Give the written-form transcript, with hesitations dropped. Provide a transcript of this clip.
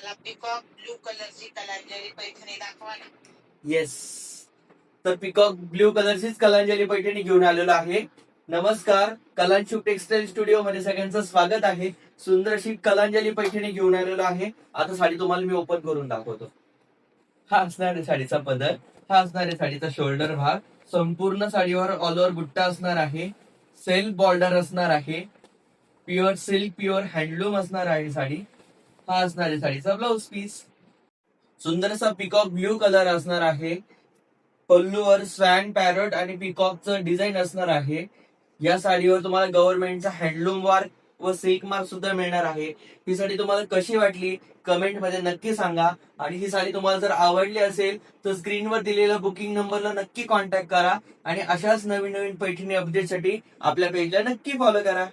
मला peacock blue कलरची कलांजली पैठणी दाखवा ना. येस, तर पिकॉक ब्ल्यू कलरचीच कलांजली पैठणी घेऊन आलेलो आहे. नमस्कार, कलांशुक टेक्सटाईल स्टुडिओ मध्ये सगळ्यांचं स्वागत आहे. सुंदर अशी कलांजली पैठणी घेऊन आलेलो आहे. आता साडी तुम्हाला मी ओपन करून दाखवतो. हा असणार आहे साडीचा पदर, हा असणार आहे साडीचा शोल्डर भाग. संपूर्ण साडीवर ऑल ओव्हर बुट्टा असणार आहे. सेल्फ बॉर्डर असणार आहे. प्युअर सिल्क, प्युअर हँडलूम असणार आहे साडी. हा असणार आहे साडीचा ब्लाउज पीस. सुंदर असा पिकॉक ब्ल्यू कलर असणार आहे. पल्लूवर स्वॅन, पॅरट आणि पिकॉकचं डिझाईन असणार आहे. या साडीवर तुम्हाला गव्हर्नमेंटचा हँडलूम वर्क व सिल्क मार्क सुद्धा मिळणार आहे. ही साडी तुम्हाला कशी वाटली कमेंट मध्ये नक्की सांगा. आणि ही साडी तुम्हाला जर आवडली असेल तर स्क्रीनवर दिलेल्या बुकिंग नंबरला नक्की कॉन्टॅक्ट करा. आणि अशाच नवीन नवीन पैठणी अपडेटसाठी आपल्या पेजला नक्की फॉलो करा.